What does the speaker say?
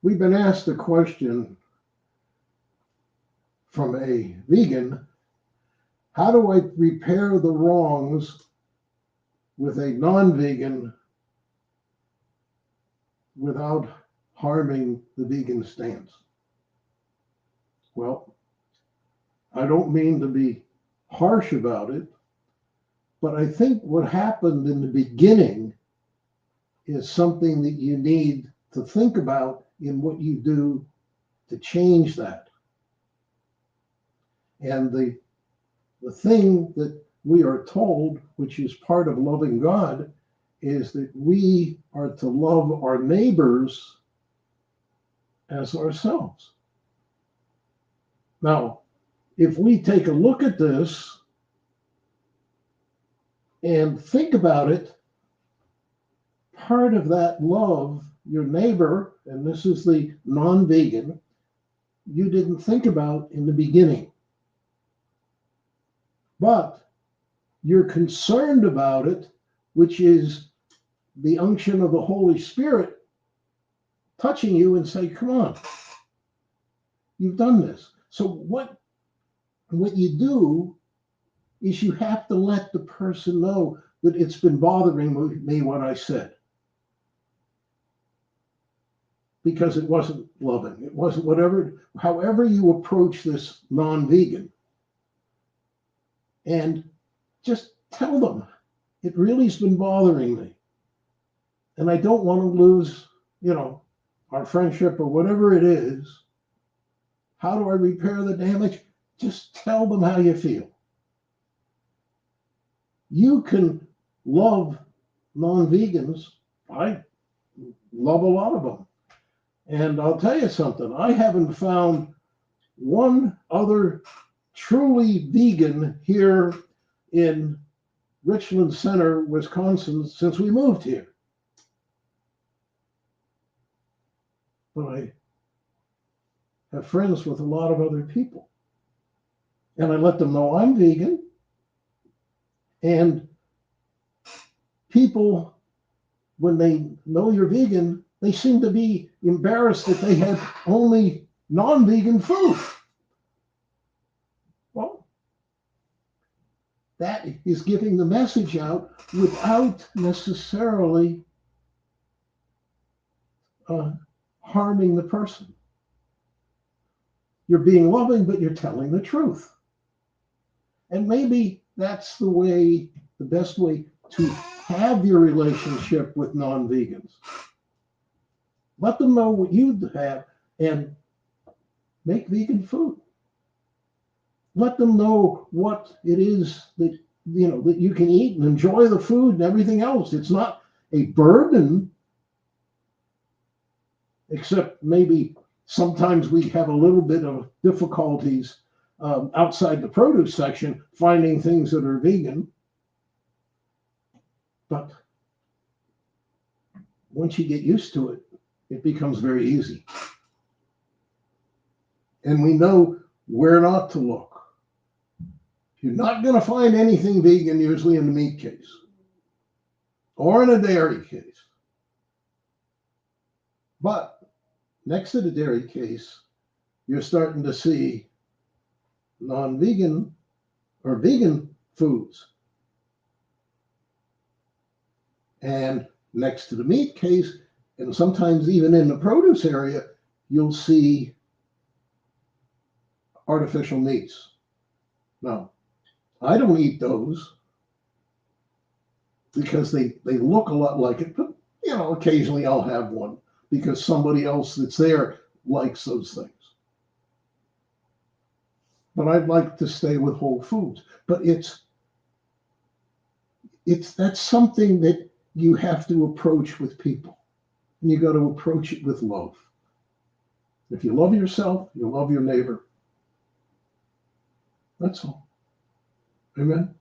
We've been asked a question from a vegan: how do I repair the wrongs with a non-vegan without harming the vegan stance? Well, I don't mean to be harsh about it, but I think what happened in the beginning is something that you need to think about in what you do to change that. And the thing that we are told, which is part of loving God, is that we are to love our neighbors as ourselves. Now, if we take a look at this and think about it, part of that love, your neighbor, and this is the non-vegan, you didn't think about in the beginning. But you're concerned about it, which is the unction of the Holy Spirit touching you and say, come on, you've done this. So what you do is you have to let the person know that it's been bothering me what I said. Because it wasn't loving. It wasn't however you approach this non-vegan. And just tell them, it really has been bothering me. And I don't want to lose, our friendship or whatever it is. How do I repair the damage? Just tell them how you feel. You can love non-vegans. I love a lot of them. And I'll tell you something, I haven't found one other truly vegan here in Richland Center, Wisconsin, since we moved here. But I have friends with a lot of other people. And I let them know I'm vegan. And people, when they know you're vegan, they seem to be embarrassed that they had only non-vegan food. Well, that is giving the message out without necessarily harming the person. You're being loving, but you're telling the truth. And maybe that's the best way to have your relationship with non-vegans. Let them know what you have and make vegan food. Let them know what it is that you can eat and enjoy the food and everything else. It's not a burden, except maybe sometimes we have a little bit of difficulties outside the produce section finding things that are vegan. But once you get used to it, it becomes very easy. And we know where not to look. You're not going to find anything vegan usually in the meat case or in a dairy case. But next to the dairy case, you're starting to see non-vegan or vegan foods. And next to the meat case, and sometimes even in the produce area, you'll see artificial meats. Now, I don't eat those because they look a lot like it, but occasionally I'll have one because somebody else that's there likes those things. But I'd like to stay with whole foods. But that's something that you have to approach with people. And you got to approach it with love. If you love yourself, you love your neighbor. That's all. Amen.